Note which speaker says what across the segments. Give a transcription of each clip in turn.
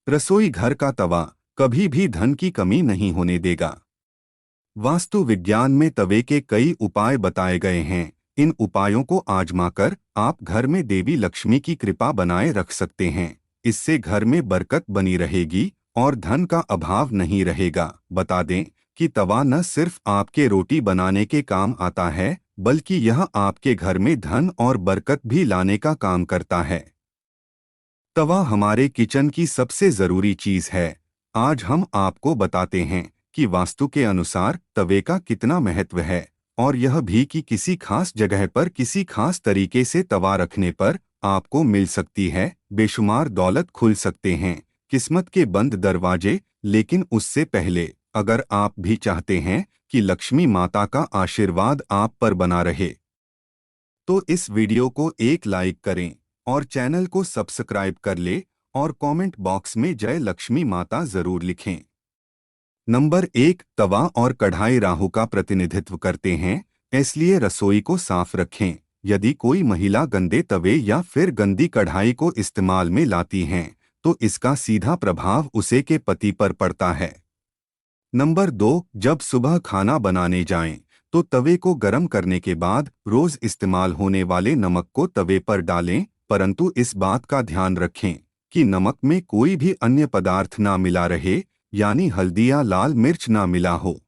Speaker 1: रसोई घर का तवा कभी भी धन की कमी नहीं होने देगा। वास्तु विज्ञान में तवे के कई उपाय बताए गए हैं। इन उपायों को आजमाकर आप घर में देवी लक्ष्मी की कृपा बनाए रख सकते हैं। इससे घर में बरकत बनी रहेगी और धन का अभाव नहीं रहेगा। बता दें कि तवा न सिर्फ आपके रोटी बनाने के काम आता है, बल्कि यह आपके घर में धन और बरकत भी लाने का काम करता है। तवा हमारे किचन की सबसे ज़रूरी चीज़ है। आज हम आपको बताते हैं कि वास्तु के अनुसार तवे का कितना महत्व है, और यह भी कि किसी खास जगह पर किसी खास तरीके से तवा रखने पर आपको मिल सकती है बेशुमार दौलत, खुल सकते हैं किस्मत के बंद दरवाजे। लेकिन उससे पहले, अगर आप भी चाहते हैं कि लक्ष्मी माता का आशीर्वाद आप पर बना रहे, तो इस वीडियो को एक लाइक करें और चैनल को सब्सक्राइब कर ले, और कमेंट बॉक्स में जय लक्ष्मी माता जरूर लिखें। नंबर 1, तवा और कढ़ाई राहु का प्रतिनिधित्व करते हैं, इसलिए रसोई को साफ रखें। यदि कोई महिला गंदे तवे या फिर गंदी कढ़ाई को इस्तेमाल में लाती हैं, तो इसका सीधा प्रभाव उसे के पति पर पड़ता है। नंबर 2, जब सुबह खाना बनाने जाएं, तो तवे को गर्म करने के बाद रोज इस्तेमाल होने वाले नमक को तवे पर डालें, परंतु इस बात का ध्यान रखें कि नमक में कोई भी अन्य पदार्थ ना मिला रहे, यानी हल्दी या लाल मिर्च ना मिला हो।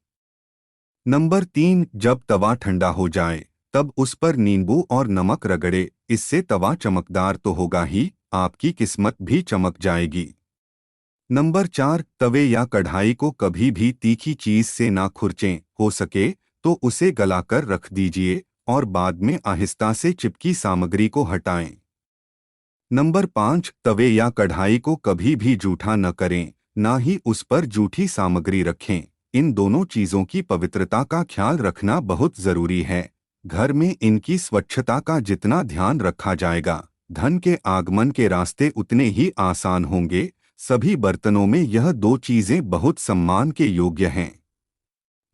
Speaker 1: नंबर 3, जब तवा ठंडा हो जाए, तब उस पर नींबू और नमक रगड़े। इससे तवा चमकदार तो होगा ही, आपकी किस्मत भी चमक जाएगी। नंबर 4, तवे या कढ़ाई को कभी भी तीखी चीज से ना खुरचें। हो सके तो उसे गलाकर रख दीजिए और बाद में आहिस्ता से चिपकी सामग्री को हटाएं। नंबर 5, तवे या कढ़ाई को कभी भी जूठा न करें, ना ही उस पर जूठी सामग्री रखें। इन दोनों चीजों की पवित्रता का ख्याल रखना बहुत जरूरी है। घर में इनकी स्वच्छता का जितना ध्यान रखा जाएगा, धन के आगमन के रास्ते उतने ही आसान होंगे। सभी बर्तनों में यह दो चीजें बहुत सम्मान के योग्य हैं।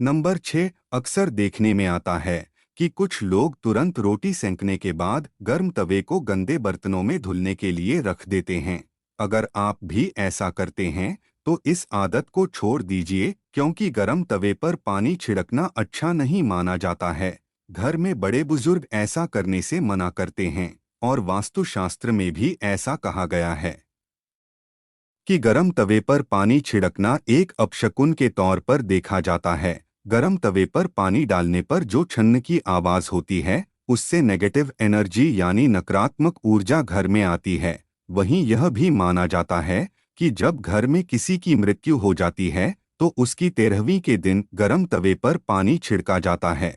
Speaker 1: नंबर 6, अक्सर देखने में आता है कि कुछ लोग तुरंत रोटी सेंकने के बाद गर्म तवे को गंदे बर्तनों में धुलने के लिए रख देते हैं। अगर आप भी ऐसा करते हैं, तो इस आदत को छोड़ दीजिए, क्योंकि गर्म तवे पर पानी छिड़कना अच्छा नहीं माना जाता है। घर में बड़े बुजुर्ग ऐसा करने से मना करते हैं, और वास्तुशास्त्र में भी ऐसा कहा गया है कि गरम तवे पर पानी छिड़कना एक अपशकुन के तौर पर देखा जाता है। गरम तवे पर पानी डालने पर जो छन्न की आवाज होती है, उससे नेगेटिव एनर्जी यानी नकारात्मक ऊर्जा घर में आती है। वहीं यह भी माना जाता है कि जब घर में किसी की मृत्यु हो जाती है, तो उसकी 13वीं के दिन गरम तवे पर पानी छिड़का जाता है।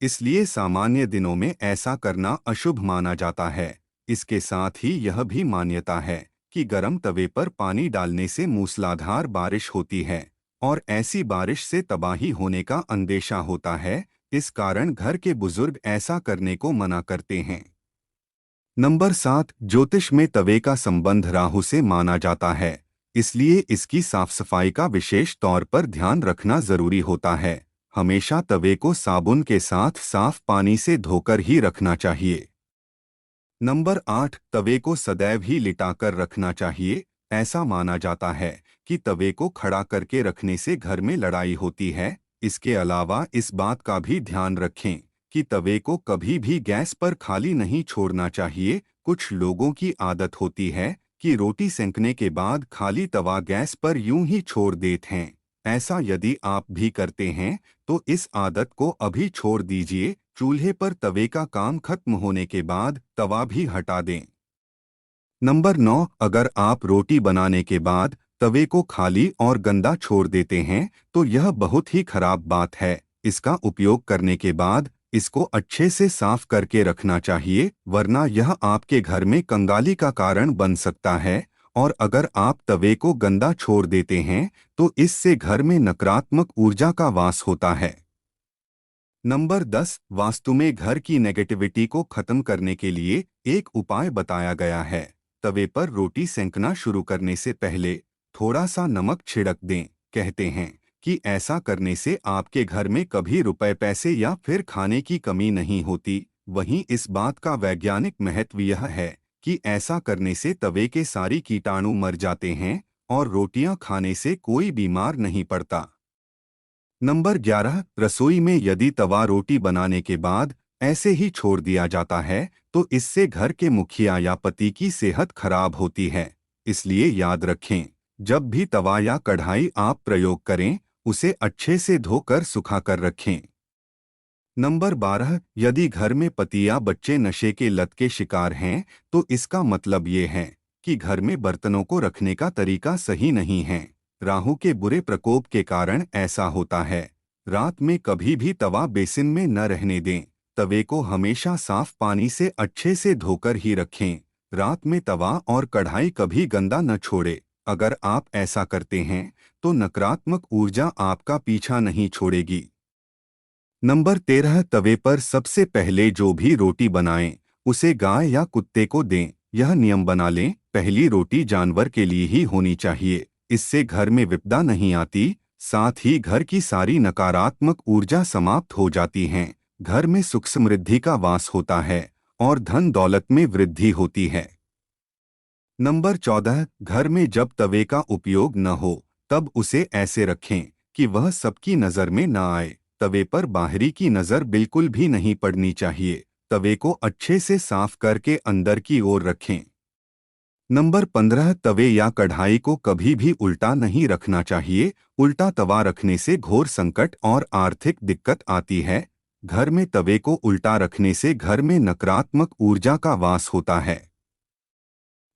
Speaker 1: इसलिए सामान्य दिनों में ऐसा करना अशुभ माना जाता है। इसके साथ ही यह भी मान्यता है कि गरम तवे पर पानी डालने से मूसलाधार बारिश होती है, और ऐसी बारिश से तबाही होने का अंदेशा होता है। इस कारण घर के बुजुर्ग ऐसा करने को मना करते हैं। नंबर 7, ज्योतिष में तवे का संबंध राहु से माना जाता है, इसलिए इसकी साफ सफाई का विशेष तौर पर ध्यान रखना जरूरी होता है। हमेशा तवे को साबुन के साथ साफ पानी से धोकर ही रखना चाहिए। नंबर 8, तवे को सदैव ही लिटाकर रखना चाहिए। ऐसा माना जाता है कि तवे को खड़ा करके रखने से घर में लड़ाई होती है। इसके अलावा इस बात का भी ध्यान रखें कि तवे को कभी भी गैस पर खाली नहीं छोड़ना चाहिए। कुछ लोगों की आदत होती है कि रोटी सेंकने के बाद खाली तवा गैस पर यूं ही छोड़ देते हैं। ऐसा यदि आप भी करते हैं, तो इस आदत को अभी छोड़ दीजिए। चूल्हे पर तवे का काम खत्म होने के बाद तवा भी हटा दें। नंबर 9, अगर आप रोटी बनाने के बाद तवे को खाली और गंदा छोड़ देते हैं, तो यह बहुत ही खराब बात है। इसका उपयोग करने के बाद इसको अच्छे से साफ करके रखना चाहिए, वरना यह आपके घर में कंगाली का कारण बन सकता है। और अगर आप तवे को गंदा छोड़ देते हैं, तो इससे घर में नकारात्मक ऊर्जा का वास होता है। नंबर 10, वास्तु में घर की नेगेटिविटी को खत्म करने के लिए एक उपाय बताया गया है। तवे पर रोटी सेंकना शुरू करने से पहले थोड़ा सा नमक छिड़क दें। कहते हैं कि ऐसा करने से आपके घर में कभी रुपए पैसे या फिर खाने की कमी नहीं होती। वहीं इस बात का वैज्ञानिक महत्व यह है कि ऐसा करने से तवे के सारी कीटाणु मर जाते हैं और रोटियां खाने से कोई बीमार नहीं पड़ता। नंबर 11, रसोई में यदि तवा रोटी बनाने के बाद ऐसे ही छोड़ दिया जाता है तो इससे घर के मुखिया या पति की सेहत खराब होती है। इसलिए याद रखें, जब भी तवा या कढ़ाई आप प्रयोग करें, उसे अच्छे से धोकर सुखा कर रखें। नंबर 12, यदि घर में पति या बच्चे नशे के लत के शिकार हैं तो इसका मतलब ये है कि घर में बर्तनों को रखने का तरीका सही नहीं है। राहु के बुरे प्रकोप के कारण ऐसा होता है। रात में कभी भी तवा बेसिन में न रहने दें। तवे को हमेशा साफ पानी से अच्छे से धोकर ही रखें। रात में तवा और कढ़ाई कभी गंदा न छोड़े। अगर आप ऐसा करते हैं तो नकारात्मक ऊर्जा आपका पीछा नहीं छोड़ेगी। नंबर 13, तवे पर सबसे पहले जो भी रोटी बनाएं, उसे गाय या कुत्ते को दें। यह नियम बना लें, पहली रोटी जानवर के लिए ही होनी चाहिए। इससे घर में विपदा नहीं आती, साथ ही घर की सारी नकारात्मक ऊर्जा समाप्त हो जाती हैं। घर में सुख समृद्धि का वास होता है और धन दौलत में वृद्धि होती है। नंबर 14, घर में जब तवे का उपयोग न हो तब उसे ऐसे रखें कि वह सबकी नज़र में न आए। तवे पर बाहरी की नज़र बिल्कुल भी नहीं पड़नी चाहिए। तवे को अच्छे से साफ करके अंदर की ओर रखें। नंबर 15, तवे या कढ़ाई को कभी भी उल्टा नहीं रखना चाहिए। उल्टा तवा रखने से घोर संकट और आर्थिक दिक्कत आती है। घर में तवे को उल्टा रखने से घर में नकारात्मक ऊर्जा का वास होता है।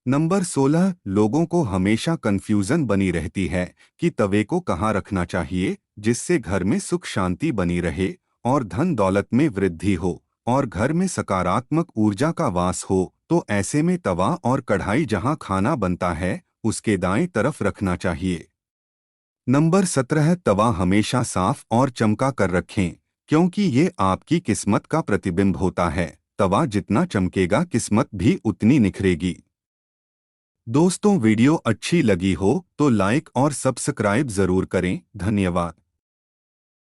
Speaker 1: नंबर 16, लोगों को हमेशा कंफ्यूजन बनी रहती है कि तवे को कहाँ रखना चाहिए, जिससे घर में सुख शांति बनी रहे और धन दौलत में वृद्धि हो और घर में सकारात्मक ऊर्जा का वास हो। तो ऐसे में तवा और कढ़ाई जहाँ खाना बनता है उसके दाएं तरफ रखना चाहिए। नंबर 17, तवा हमेशा साफ और चमका कर रखें, क्योंकि ये आपकी किस्मत का प्रतिबिंब होता है। तवा जितना चमकेगा किस्मत भी उतनी निखरेगी। दोस्तों, वीडियो अच्छी लगी हो तो लाइक और सब्सक्राइब जरूर करें। धन्यवाद।